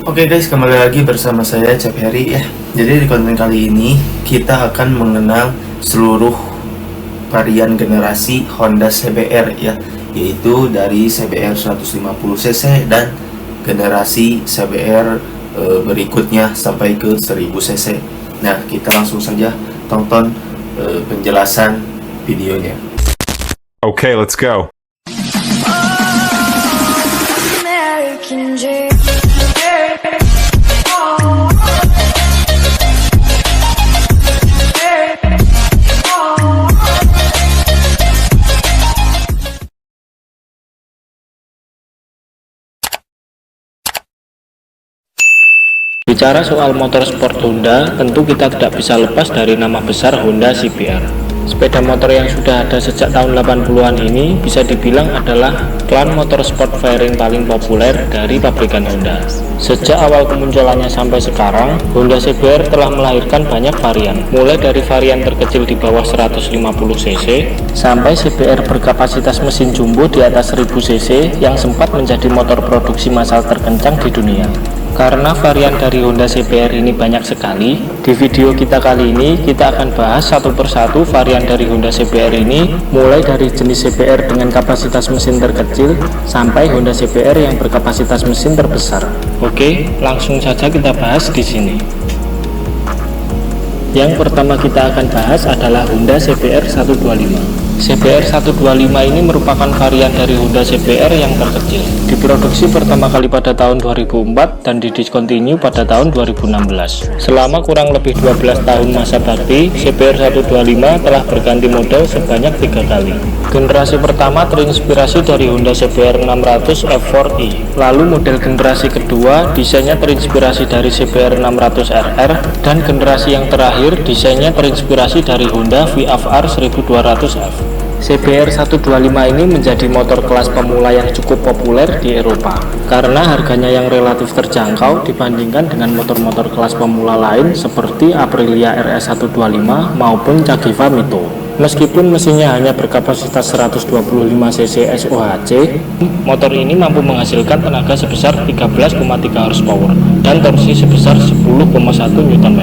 Oke guys, kembali lagi bersama saya Cap Heri ya. Jadi di konten kali ini kita akan mengenal seluruh varian generasi Honda CBR ya, yaitu dari CBR 150cc dan generasi CBR berikutnya sampai ke 1000cc. Nah, kita langsung saja tonton penjelasan videonya. Okay, let's go. American dream. Bicara soal motorsport Honda, tentu kita tidak bisa lepas dari nama besar Honda CBR. Sepeda motor yang sudah ada sejak tahun 80-an ini bisa dibilang adalah klan motorsport fairing paling populer dari pabrikan Honda. Sejak awal kemunculannya sampai sekarang, Honda CBR telah melahirkan banyak varian, mulai dari varian terkecil di bawah 150cc sampai CBR berkapasitas mesin jumbo di atas 1000cc yang sempat menjadi motor produksi massal terkencang di dunia. Karena varian dari Honda CBR ini banyak sekali, di video kita kali ini kita akan bahas satu persatu varian dari Honda CBR ini, mulai dari jenis CBR dengan kapasitas mesin terkecil sampai Honda CBR yang berkapasitas mesin terbesar. Oke, langsung saja kita bahas di sini. Yang pertama kita akan bahas adalah Honda CBR 125. CBR 125 ini merupakan varian dari Honda CBR yang terkecil. Diproduksi pertama kali pada tahun 2004 dan didiskontinue pada tahun 2016. Selama kurang lebih 12 tahun masa bakti, CBR 125 telah berganti model sebanyak 3 kali. Generasi pertama terinspirasi dari Honda CBR 600 F4i. Lalu model generasi kedua desainnya terinspirasi dari CBR 600 RR, dan generasi yang terakhir desainnya terinspirasi dari Honda VFR 1200F. CBR 125 ini menjadi motor kelas pemula yang cukup populer di Eropa karena harganya yang relatif terjangkau dibandingkan dengan motor-motor kelas pemula lain seperti Aprilia RS 125 maupun Cagiva Mito. Meskipun mesinnya hanya berkapasitas 125cc SOHC, motor ini mampu menghasilkan tenaga sebesar 13,3 horsepower dan torsi sebesar 10,1 Nm.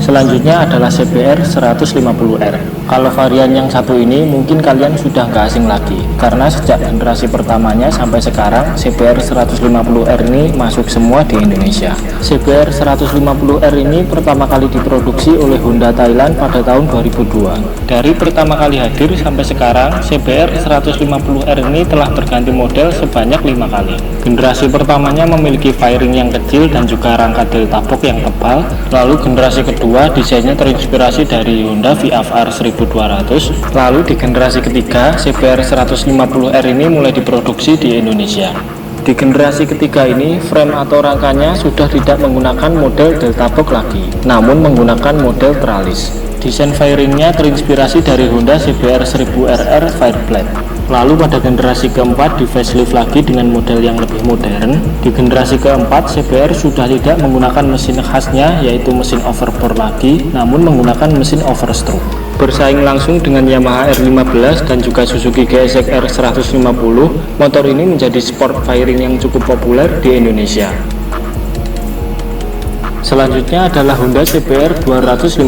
Selanjutnya adalah CBR 150R. Kalau varian yang satu ini mungkin kalian sudah nggak asing lagi, karena sejak generasi pertamanya sampai sekarang CBR 150R ini masuk semua di Indonesia. CBR 150R ini pertama kali diproduksi oleh Honda Thailand pada tahun 2002. Dari pertama kali hadir sampai sekarang, CBR 150R ini telah berganti model sebanyak 5 kali. Generasi pertamanya memiliki fairing yang kecil dan juga rangka delta box yang tebal. Lalu generasi kedua desainnya terinspirasi dari Honda VFR 1200. Lalu di generasi ketiga, CBR 150R ini mulai diproduksi di Indonesia. Di generasi ketiga ini, frame atau rangkanya sudah tidak menggunakan model delta box lagi, namun menggunakan model tralis. Desain fairingnya terinspirasi dari Honda CBR 1000RR Fireblade. Lalu pada generasi keempat di facelift lagi dengan model yang lebih modern. Di generasi keempat, CBR sudah tidak menggunakan mesin khasnya yaitu mesin overbore lagi, namun menggunakan mesin overstroke. Bersaing langsung dengan Yamaha R15 dan juga Suzuki GSX-R 150, motor ini menjadi sport fairing yang cukup populer di Indonesia. Selanjutnya adalah Honda CBR 250.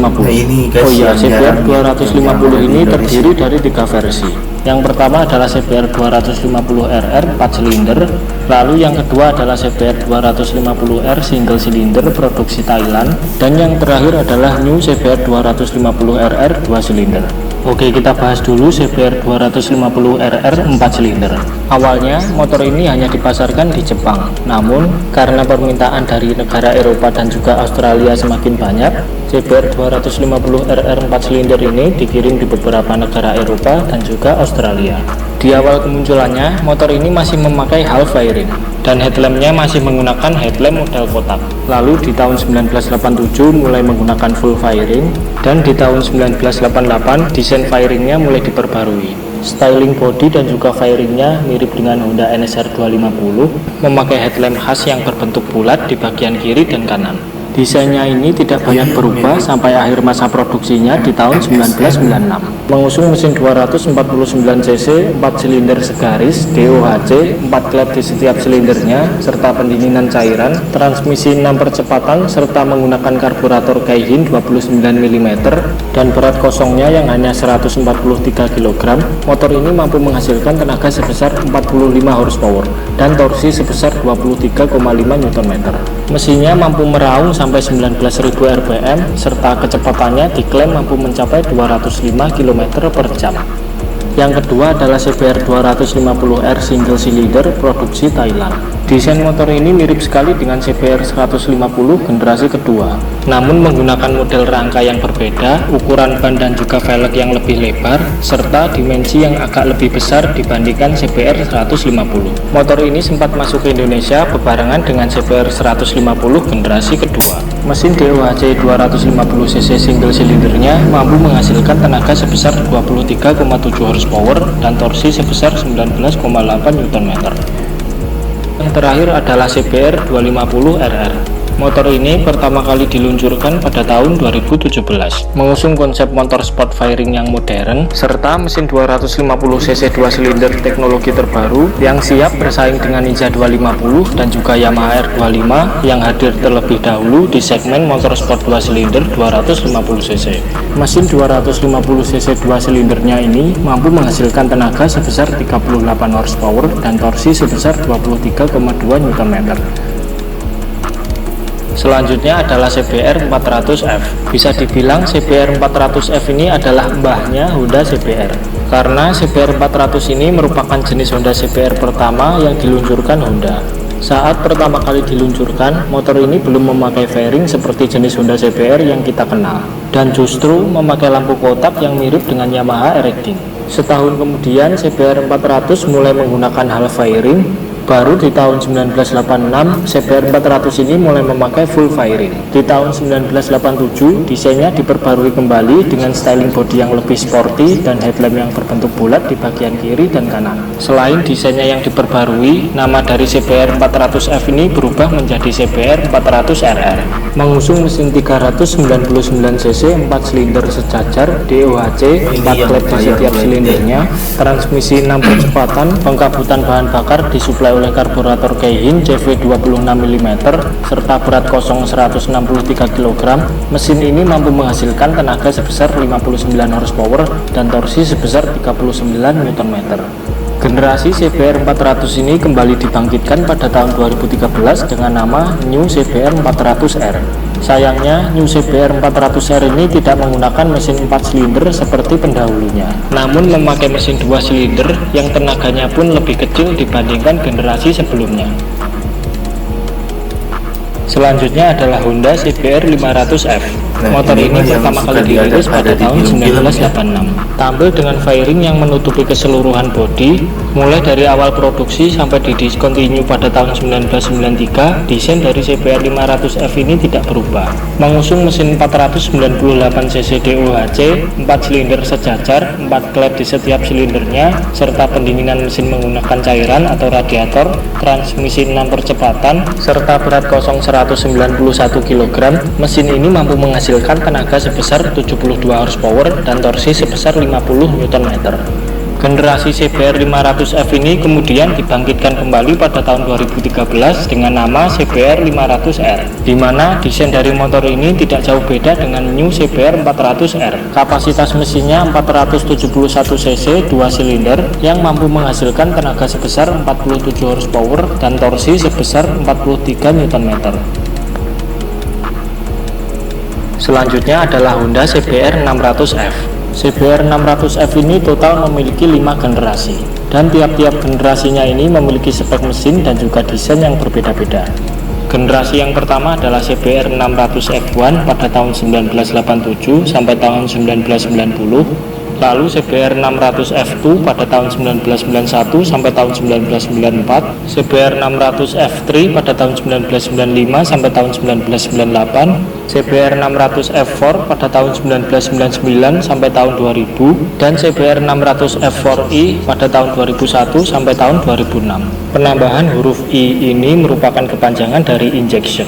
Oh iya, CBR 250 ini terdiri dari 3 versi. Yang pertama adalah CBR 250RR 4 silinder, lalu yang kedua adalah CBR 250R single silinder produksi Thailand, dan yang terakhir adalah New CBR 250RR 2 silinder. Oke, kita bahas dulu CBR 250RR 4 silinder. Awalnya motor ini hanya dipasarkan di Jepang, namun karena permintaan dari negara Eropa dan juga Australia semakin banyak, CBR 250RR 4 silinder ini dikirim di beberapa negara Eropa dan juga Australia. Di awal kemunculannya, motor ini masih memakai half fairing dan headlampnya masih menggunakan headlamp model kotak. Lalu di tahun 1987 mulai menggunakan full fairing, dan di tahun 1988 desain fairingnya mulai diperbarui. Styling body dan juga fairingnya mirip dengan Honda NSR 250, memakai headlamp khas yang berbentuk bulat di bagian kiri dan kanan. Desainnya ini tidak banyak berubah sampai akhir masa produksinya di tahun 1996. Mengusung mesin 249 cc 4 silinder segaris DOHC, 4 klep di setiap silindernya, serta pendinginan cairan, transmisi 6 percepatan, serta menggunakan karburator Kaihin 29 mm, dan berat kosongnya yang hanya 143 kg, motor ini mampu menghasilkan tenaga sebesar 45 horsepower dan torsi sebesar 23,5 Nm. Mesinnya mampu meraung sampai 19.000 rpm, serta kecepatannya diklaim mampu mencapai 205 km per jam. Yang kedua adalah CBR 250R single cylinder produksi Thailand. Desain motor ini mirip sekali dengan CBR 150 generasi kedua, namun menggunakan model rangka yang berbeda, ukuran ban dan juga velg yang lebih lebar, serta dimensi yang agak lebih besar dibandingkan CBR 150. Motor ini sempat masuk ke Indonesia bebarengan dengan CBR 150 generasi kedua. Mesin DOHC 250cc single silindernya mampu menghasilkan tenaga sebesar 23,7 horsepower dan torsi sebesar 19,8 Nm. Yang terakhir adalah CBR 250RR. Motor ini pertama kali diluncurkan pada tahun 2017, mengusung konsep motor sport fairing yang modern, serta mesin 250cc 2 silinder teknologi terbaru yang siap bersaing dengan Ninja 250 dan juga Yamaha R25 yang hadir terlebih dahulu di segmen motor sport 2 silinder 250cc. Mesin 250cc 2 silindernya ini mampu menghasilkan tenaga sebesar 38 horsepower dan torsi sebesar 23,2 Nm. Selanjutnya adalah CBR 400F. Bisa dibilang CBR 400F ini adalah mbahnya Honda CBR, karena CBR 400 ini merupakan jenis Honda CBR pertama yang diluncurkan Honda. Saat pertama kali diluncurkan, motor ini belum memakai fairing seperti jenis Honda CBR yang kita kenal, dan justru memakai lampu kotak yang mirip dengan Yamaha R-Ring. Setahun kemudian CBR 400 mulai menggunakan half fairing. Baru di tahun 1986, CBR 400 ini mulai memakai full fairing. Di tahun 1987, desainnya diperbarui kembali dengan styling bodi yang lebih sporty dan headlamp yang berbentuk bulat di bagian kiri dan kanan. Selain desainnya yang diperbarui, nama dari CBR 400F ini berubah menjadi CBR 400RR. Mengusung mesin 399cc 4 silinder sejajar DOHC, 4 klep di setiap silindernya, transmisi 6 percepatan, pengkabutan bahan bakar disuplai oleh karburator Kaihin CV 26 mm, serta berat kosong 163 kg. Mesin ini mampu menghasilkan tenaga sebesar 59 horsepower dan torsi sebesar 39 Nm. Generasi CBR 400 ini kembali dibangkitkan pada tahun 2013 dengan nama New CBR 400R. Sayangnya, New CBR 400R ini tidak menggunakan mesin 4 silinder seperti pendahulunya, namun memakai mesin 2 silinder yang tenaganya pun lebih kecil dibandingkan generasi sebelumnya. Selanjutnya adalah Honda CBR 500F. Motor ini pertama kali dirilis pada tahun 1986. Tampil dengan fairing yang menutupi keseluruhan bodi, mulai dari awal produksi sampai didiskontinu pada tahun 1993. Desain dari CBR 500F ini tidak berubah. Mengusung mesin 498cc DOHC, 4 silinder sejajar, 4 klep di setiap silindernya, serta pendinginan mesin menggunakan cairan atau radiator, transmisi 6 percepatan, serta berat kosong 191 kg. Mesin ini mampu menghasilkan tenaga sebesar 72 horsepower dan torsi sebesar 50 Nm. Generasi CBR 500F ini kemudian dibangkitkan kembali pada tahun 2013 dengan nama CBR 500R, di mana desain dari motor ini tidak jauh beda dengan New CBR 400R. Kapasitas mesinnya 471cc 2 silinder yang mampu menghasilkan tenaga sebesar 47 horsepower dan torsi sebesar 43 Nm. Selanjutnya adalah Honda CBR 600F. CBR 600F ini total memiliki 5 generasi, dan tiap-tiap generasinya ini memiliki spek mesin dan juga desain yang berbeda-beda. Generasi yang pertama adalah CBR 600F1 pada tahun 1987 sampai tahun 1990. Lalu CBR 600F2 pada tahun 1991 sampai tahun 1994, CBR 600F3 pada tahun 1995 sampai tahun 1998, CBR 600F4 pada tahun 1999 sampai tahun 2000, dan CBR 600F4i pada tahun 2001 sampai tahun 2006. Penambahan huruf I ini merupakan kepanjangan dari injection.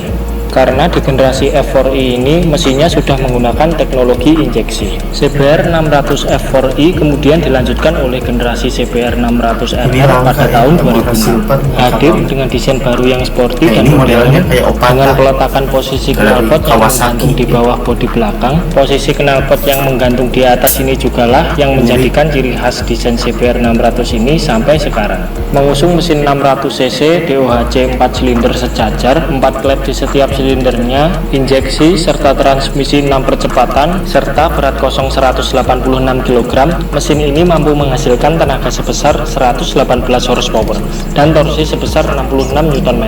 karena di generasi F4i ini mesinnya sudah menggunakan teknologi injeksi. CBR 600 F4i kemudian dilanjutkan oleh generasi CBR 600RR pada tahun 2006, hadir dengan desain baru yang sporty dan modern, dengan peletakan posisi knalpot yang menggantung di bawah bodi belakang. Posisi knalpot yang menggantung di atas ini jugalah yang menjadikan ciri khas desain CBR 600 ini sampai sekarang. Mengusung mesin 600cc DOHC 4 silinder sejajar, 4 klep di setiap silindernya, injeksi serta transmisi 6 percepatan, serta berat kosong 186 kg, mesin ini mampu menghasilkan tenaga sebesar 118 horsepower dan torsi sebesar 66 Nm.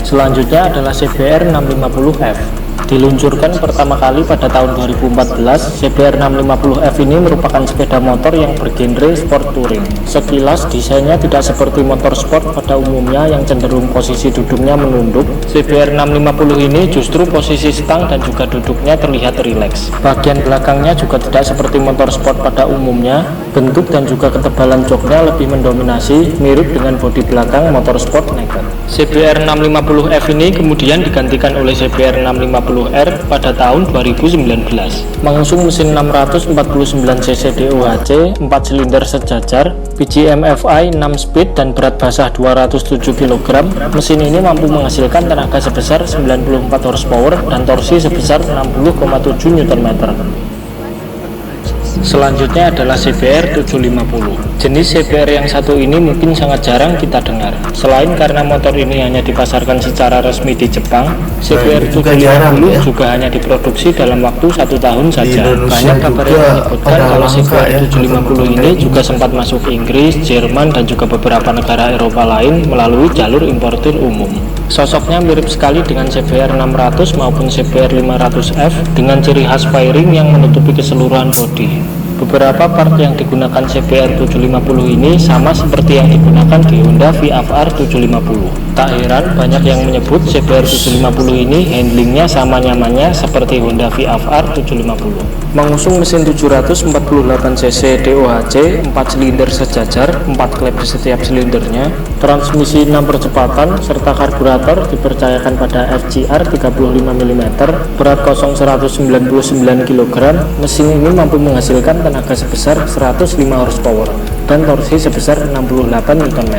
Selanjutnya adalah CBR 650F. Diluncurkan pertama kali pada tahun 2014, CBR 650F ini merupakan sepeda motor yang bergenre sport touring. Sekilas desainnya tidak seperti motor sport pada umumnya yang cenderung posisi duduknya menunduk. CBR 650 ini justru posisi stang dan juga duduknya terlihat rileks. Bagian belakangnya juga tidak seperti motor sport pada umumnya. Bentuk dan juga ketebalan joknya lebih mendominasi, mirip dengan bodi belakang motor sport naked. CBR 650F ini kemudian digantikan oleh CBR 650R pada tahun 2019. Mengusung mesin 649cc DOHC 4 silinder sejajar, PGM FI 6 speed dan berat basah 207 kg, mesin ini mampu menghasilkan tenaga sebesar 94 horsepower dan torsi sebesar 60,7 Nm. Selanjutnya adalah CBR 750. Jenis CBR yang satu ini mungkin sangat jarang kita dengar. Selain karena motor ini hanya dipasarkan secara resmi di Jepang, CBR 750 juga hanya diproduksi dalam waktu 1 tahun saja. Banyak kabar yang menyebutkan kalau CBR 750 ini juga sempat masuk Inggris, Jerman, dan juga beberapa negara Eropa lain melalui jalur importir umum. Sosoknya mirip sekali dengan CBR 600 maupun CBR 500F dengan ciri khas fairing yang menutupi keseluruhan bodi. Beberapa part yang digunakan CBR 750 ini sama seperti yang digunakan di Honda VFR 750. Tak heran banyak yang menyebut CBR 750 ini handlingnya sama nyamannya seperti Honda VFR 750. Mengusung mesin 748cc DOHC 4 silinder sejajar, 4 klep di setiap silindernya, transmisi 6 percepatan, serta karburator dipercayakan pada FCR 35 mm, berat kosong 199 kg, mesin ini mampu menghasilkan tenaga sebesar 105 horsepower dan torsi sebesar 68 Nm.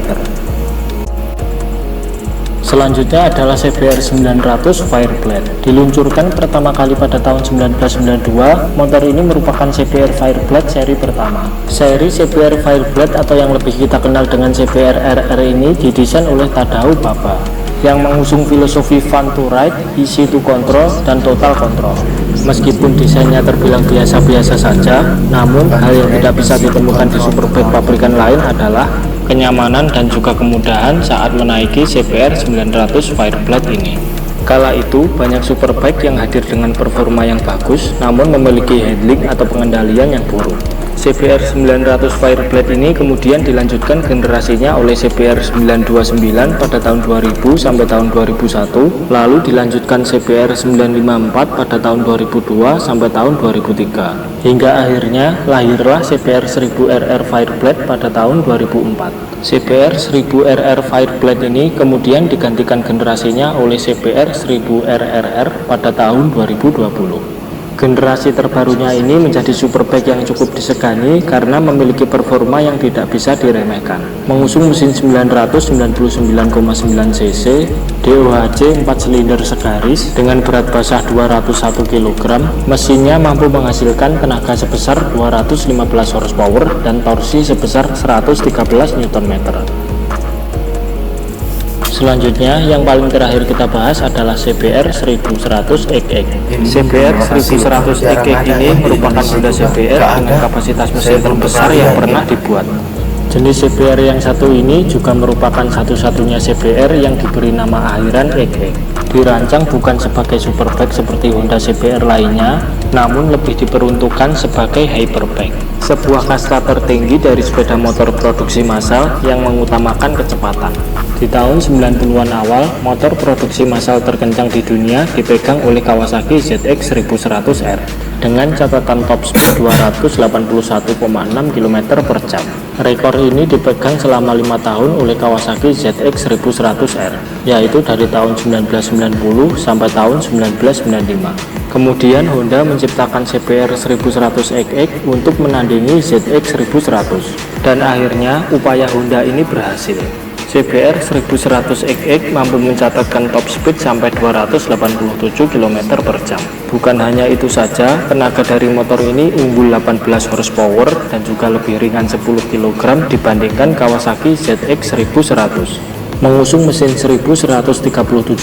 Selanjutnya adalah CBR 900 Fireblade. Diluncurkan pertama kali pada tahun 1992, motor ini merupakan CBR Fireblade seri pertama. Seri CBR Fireblade atau yang lebih kita kenal dengan CBR RR ini didesain oleh Tadao Baba, yang mengusung filosofi fun to ride, easy to control, dan total control. Meskipun desainnya terbilang biasa-biasa saja, namun hal yang tidak bisa ditemukan di superbike pabrikan lain adalah kenyamanan dan juga kemudahan saat menaiki CBR 900 Fireblade ini. Kala itu banyak superbike yang hadir dengan performa yang bagus namun memiliki handling atau pengendalian yang buruk. CBR 900 Fireblade ini kemudian dilanjutkan generasinya oleh CBR 929 pada tahun 2000 sampai tahun 2001, lalu dilanjutkan CBR 954 pada tahun 2002 sampai tahun 2003, hingga akhirnya lahirlah CBR 1000RR Fireblade pada tahun 2004. CBR 1000RR Fireblade ini kemudian digantikan generasinya oleh CBR 1000RRR pada tahun 2020. Generasi terbarunya ini menjadi superbike yang cukup disegani karena memiliki performa yang tidak bisa diremehkan. Mengusung mesin 999,9cc DOHC 4 silinder segaris dengan berat basah 201 kg, mesinnya mampu menghasilkan tenaga sebesar 215 horsepower dan torsi sebesar 113 Nm. Selanjutnya yang paling terakhir kita bahas adalah CBR 1100 XX. CBR 1100 XX ini merupakan Honda CBR dengan kapasitas mesin terbesar yang pernah dibuat. Jenis CBR yang satu ini juga merupakan satu-satunya CBR yang diberi nama akhiran XX. Dirancang bukan sebagai superbike seperti Honda CBR lainnya, namun lebih diperuntukkan sebagai hyperbike, sebuah kasta tertinggi dari sepeda motor produksi massal yang mengutamakan kecepatan. Di tahun 90-an awal, motor produksi massal terkencang di dunia dipegang oleh Kawasaki ZX 1100R. dengan catatan top speed 281,6 km per jam. Rekor ini dipegang selama 5 tahun oleh Kawasaki ZX 1100R, yaitu dari tahun 1990 sampai tahun 1995. Kemudian Honda menciptakan CBR 1100XX untuk menandingi ZX 1100, dan akhirnya upaya Honda ini berhasil. CBR 1100XX mampu mencatatkan top speed sampai 287 km per jam. Bukan hanya itu saja, tenaga dari motor ini unggul 18 horsepower dan juga lebih ringan 10 kg dibandingkan Kawasaki ZX 1100. Mengusung mesin 1137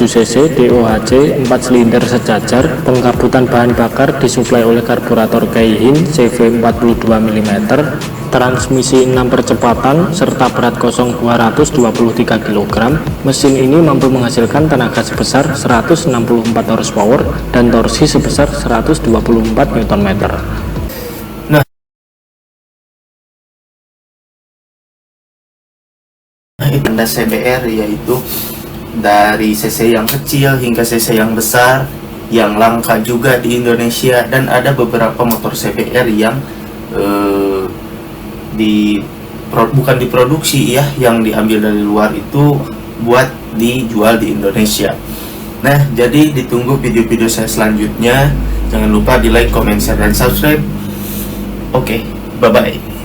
cc DOHC 4 silinder sejajar, pengkabutan bahan bakar disuplai oleh karburator Keihin CV 42 mm, transmisi 6 percepatan, serta berat kosong 223 kg. Mesin ini mampu menghasilkan tenaga sebesar 164 horsepower dan torsi sebesar 124 Nm. Honda CBR yaitu dari cc yang kecil hingga cc yang besar, yang langka juga di Indonesia, dan ada beberapa motor CBR yang bukan diproduksi ya, yang diambil dari luar itu buat dijual di Indonesia. Nah, jadi ditunggu video-video saya selanjutnya. Jangan lupa di like, comment, share, dan subscribe. Oke, bye-bye.